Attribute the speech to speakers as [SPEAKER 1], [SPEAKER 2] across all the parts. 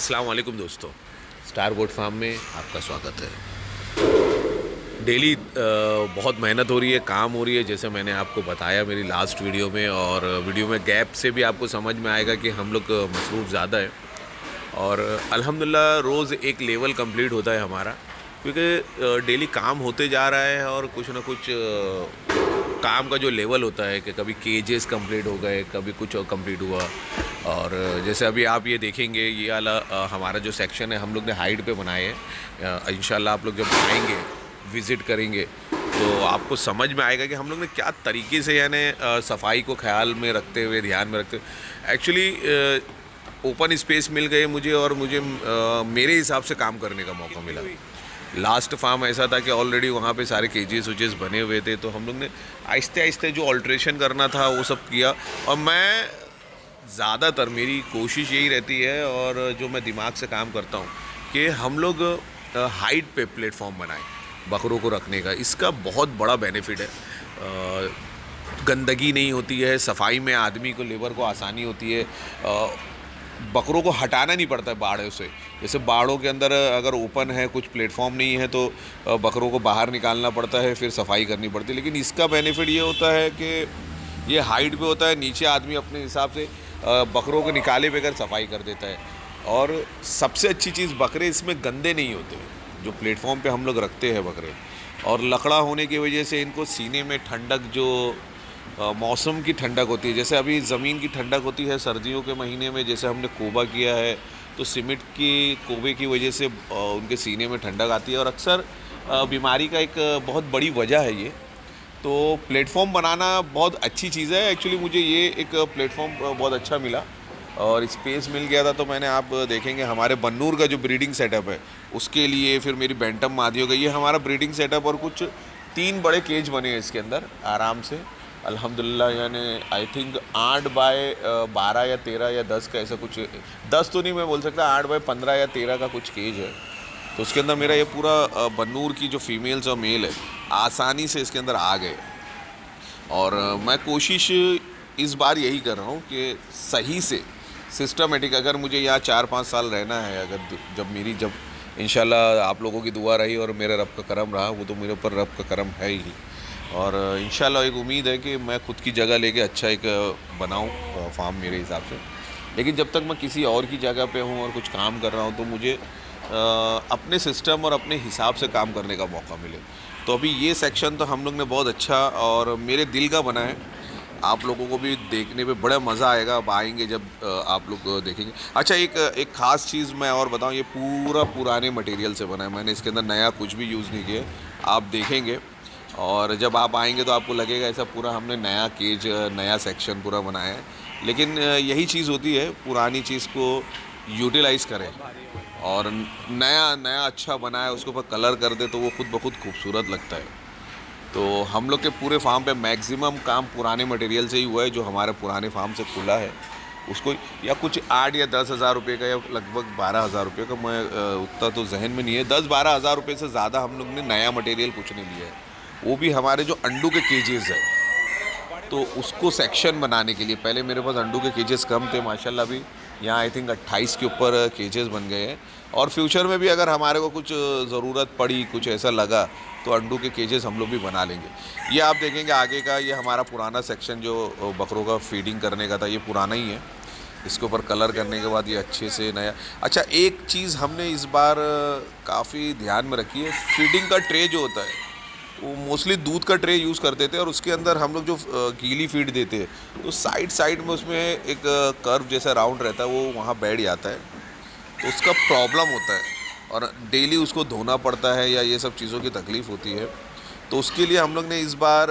[SPEAKER 1] अस्सलाम वालेकुम दोस्तों, स्टार गोट फार्म में आपका स्वागत है। डेली बहुत मेहनत हो रही है, काम हो रही है, जैसे मैंने आपको बताया मेरी लास्ट वीडियो में, और वीडियो में गैप से भी आपको समझ में आएगा कि हम लोग मसरूफ़ ज़्यादा है। और अल्हम्दुलिल्लाह रोज़ एक लेवल कंप्लीट होता है हमारा, क्योंकि डेली काम होते जा रहा है और कुछ ना कुछ काम का जो लेवल होता है कि कभी केजेस कंप्लीट हो गए, कभी कुछ और कंप्लीट हुआ। और जैसे अभी आप ये देखेंगे, ये वाला हमारा जो सेक्शन है हम लोग ने हाइट पे बनाए हैं। इंशाल्लाह आप लोग जब आएंगे, विज़िट करेंगे, तो आपको समझ में आएगा कि हम लोग ने क्या तरीके से यानी सफाई को ख्याल में रखते हुए, ध्यान में रखते हुए एक्चुअली ओपन स्पेस मिल गए मुझे, और मुझे मेरे हिसाब से काम करने का मौका मिला। लास्ट फार्म ऐसा था कि ऑलरेडी वहाँ पे सारे केजेस उजेस बने हुए थे, तो हम लोग ने आहिस्ते आहिस्ते जो ऑल्ट्रेशन करना था वो सब किया। और मैं ज़्यादातर मेरी कोशिश यही रहती है, और जो मैं दिमाग से काम करता हूँ, कि हम लोग हाइट पे प्लेटफॉर्म बनाएं बकरों को रखने का। इसका बहुत बड़ा बेनिफिट है। गंदगी नहीं होती है, सफाई में आदमी को, लेबर को आसानी होती है। बकरों को हटाना नहीं पड़ता है बाड़ों से। जैसे बाड़ों के अंदर अगर ओपन है, कुछ प्लेटफॉर्म नहीं है, तो बकरों को बाहर निकालना पड़ता है, फिर सफाई करनी पड़ती है। लेकिन इसका बेनिफिट ये होता है कि ये हाइट पे होता है, नीचे आदमी अपने हिसाब से बकरों को निकाले बगैर सफाई कर देता है। और सबसे अच्छी चीज़, बकरे इसमें गंदे नहीं होते जो प्लेटफॉर्म पे हम लोग रखते हैं बकरे। और लकड़ा होने की वजह से इनको सीने में ठंडक, जो मौसम की ठंडक होती है, जैसे अभी ज़मीन की ठंडक होती है सर्दियों के महीने में, जैसे हमने कोबा किया है, तो सीमेंट की कोबे की वजह से उनके सीने में ठंडक आती है, और अक्सर बीमारी का एक बहुत बड़ी वजह है ये। तो प्लेटफॉर्म बनाना बहुत अच्छी चीज़ है। एक्चुअली मुझे ये एक प्लेटफॉर्म बहुत अच्छा मिला और स्पेस मिल गया था, तो मैंने, आप देखेंगे हमारे बन्नूर का जो ब्रीडिंग सेटअप है उसके लिए, फिर मेरी बैंटम मादियों का, ये हमारा ब्रीडिंग सेटअप, और कुछ 3 बड़े केज बने हैं इसके अंदर आराम से अल्हम्दुलिल्लाह। यानी आई थिंक 8 बाय 12 या 13 या 10 का, ऐसा कुछ, 10 तो नहीं मैं बोल सकता, 8 बाय 15 या 13 का कुछ केज है। तो उसके अंदर मेरा ये पूरा बन्नूर की जो फीमेल्स और मेल है आसानी से इसके अंदर आ गए। और मैं कोशिश इस बार यही कर रहा हूँ कि सही से सिस्टमेटिक, अगर मुझे यहाँ 4-5 साल रहना है, अगर जब इंशाल्लाह आप लोगों की दुआ रही और मेरा रब का करम रहा, वो तो मेरे ऊपर रब का करम है ही। और इंशाल्लाह एक उम्मीद है कि मैं खुद की जगह लेके अच्छा एक बनाऊँ फार्म मेरे हिसाब से। लेकिन जब तक मैं किसी और की जगह पे हूँ और कुछ काम कर रहा हूँ, तो मुझे अपने सिस्टम और अपने हिसाब से काम करने का मौका मिले। तो अभी ये सेक्शन तो हम लोग ने बहुत अच्छा और मेरे दिल का बना है। आप लोगों को भी देखने पे बड़ा मज़ा आएगा, अब आएंगे जब आप लोग देखेंगे। अच्छा, एक ख़ास चीज़ मैं और बताऊं, ये पूरा पुराने मटेरियल से बना है, मैंने इसके अंदर नया कुछ भी यूज़ नहीं किया। आप देखेंगे और जब आप आएंगे तो आपको लगेगा ऐसा पूरा हमने नया केज, नया सेक्शन पूरा बनाया है। लेकिन यही चीज़ होती है, पुरानी चीज़ को यूटिलाइज़ करें और नया अच्छा बनाए, उसके ऊपर कलर कर दे, तो वो खुद ब खुद खूबसूरत लगता है। तो हम लोग के पूरे फार्म पे मैक्सिमम काम पुराने मटेरियल से ही हुआ है, जो हमारे पुराने फार्म से खुला है उसको, या कुछ 8 या 10 हज़ार रुपये का, या लगभग 12 हज़ार रुपये का, मैं उतना तो जहन में नहीं है, 10-12 हज़ार रुपये से ज़्यादा हम लोग ने नया मटेरियल कुछ नहीं लिया है। वो भी हमारे जो अंडू के केजेस है, तो उसको सेक्शन बनाने के लिए, पहले मेरे पास अंडू के केजेस कम थे, माशाल्लाह अभी यहाँ आई थिंक 28 के ऊपर केजेस बन गए हैं। और फ्यूचर में भी अगर हमारे को कुछ ज़रूरत पड़ी, कुछ ऐसा लगा, तो अंडू के केजेस हम लोग भी बना लेंगे। ये आप देखेंगे आगे का, ये हमारा पुराना सेक्शन जो बकरों का फीडिंग करने का था, ये पुराना ही है। इसके ऊपर कलर करने के बाद ये अच्छे से नया। अच्छा, एक चीज़ हमने इस बार काफ़ी ध्यान में रखी है, फीडिंग का ट्रे जो होता है, वो मोस्टली दूध का ट्रे यूज़ करते थे, और उसके अंदर हम लोग जो गीली फीड देते हैं, तो साइड में उसमें एक कर्व जैसा राउंड रहता है, वो वहाँ बैठ जाता है, तो उसका प्रॉब्लम होता है, और डेली उसको धोना पड़ता है, या ये सब चीज़ों की तकलीफ़ होती है। तो उसके लिए हम लोग ने इस बार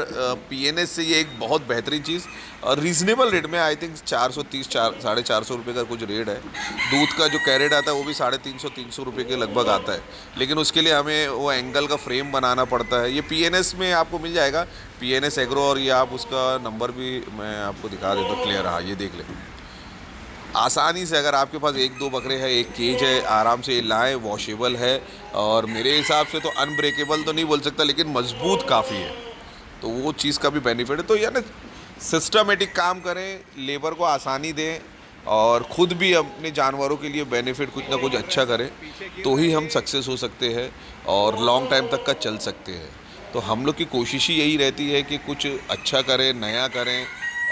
[SPEAKER 1] PNS से ये एक बहुत बेहतरीन चीज़, और रीज़नेबल रेट में, आई थिंक 430 450 रुपये का कुछ रेट है। दूध का जो कैरेट आता है वो भी 350-300 रुपये के लगभग आता है, लेकिन उसके लिए हमें वो एंगल का फ्रेम बनाना पड़ता है। ये PNS में आपको मिल जाएगा, PNS एग्रो, और ये आप उसका नंबर भी मैं आपको दिखा देता हूँ, क्लियर। हाँ, ये देख लें आसानी से, अगर आपके पास 1-2 बकरे हैं, एक केज है, आराम से लाएं, वॉशेबल है, और मेरे हिसाब से तो अनब्रेकेबल तो नहीं बोल सकता, लेकिन मजबूत काफ़ी है, तो वो चीज़ का भी बेनिफिट है। तो यानी सिस्टमेटिक काम करें, लेबर को आसानी दें, और ख़ुद भी अपने जानवरों के लिए बेनिफिट कुछ ना कुछ अच्छा करें, तो ही हम सक्सेस हो सकते हैं और लॉन्ग टाइम तक का चल सकते हैं। तो हम लोग की कोशिश ही यही रहती है कि कुछ अच्छा करें, नया करें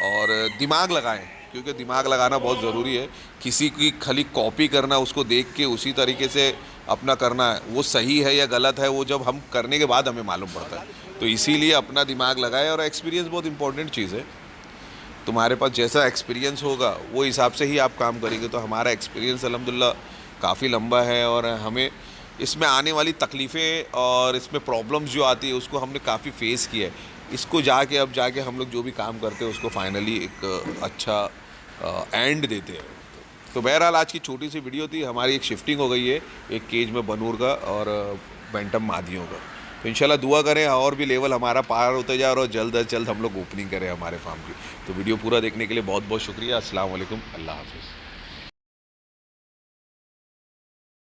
[SPEAKER 1] और दिमाग लगाएं, क्योंकि दिमाग लगाना बहुत ज़रूरी है। किसी की खाली कॉपी करना, उसको देख के उसी तरीके से अपना करना, वो सही है या गलत है वो जब हम करने के बाद हमें मालूम पड़ता है। तो इसीलिए अपना दिमाग लगाएं और एक्सपीरियंस बहुत इंपॉर्टेंट चीज़ है। तुम्हारे पास जैसा एक्सपीरियंस होगा वो हिसाब से ही आप काम करेंगे। तो हमारा एक्सपीरियंस अल्हम्दुलिल्लाह काफ़ी लंबा है और हमें इसमें आने वाली तकलीफ़ें और इसमें प्रॉब्लम्स जो आती है उसको हमने काफ़ी फेस किया है। इसको अब जाके हम लोग जो भी काम करते हैं उसको फाइनली एक अच्छा एंड देते हैं। तो बहरहाल आज की छोटी सी वीडियो थी। हमारी एक शिफ्टिंग हो गई है एक केज में बनूर का और बैंटम मादियों का। तो इंशाल्लाह दुआ करें और भी लेवल हमारा पार होते जाए और जल्द अज जल्द हम लोग ओपनिंग करें हमारे फार्म की। तो वीडियो पूरा देखने के लिए बहुत बहुत शुक्रिया। अस्सलाम वालेकुम, अल्लाह हाफ़िज़।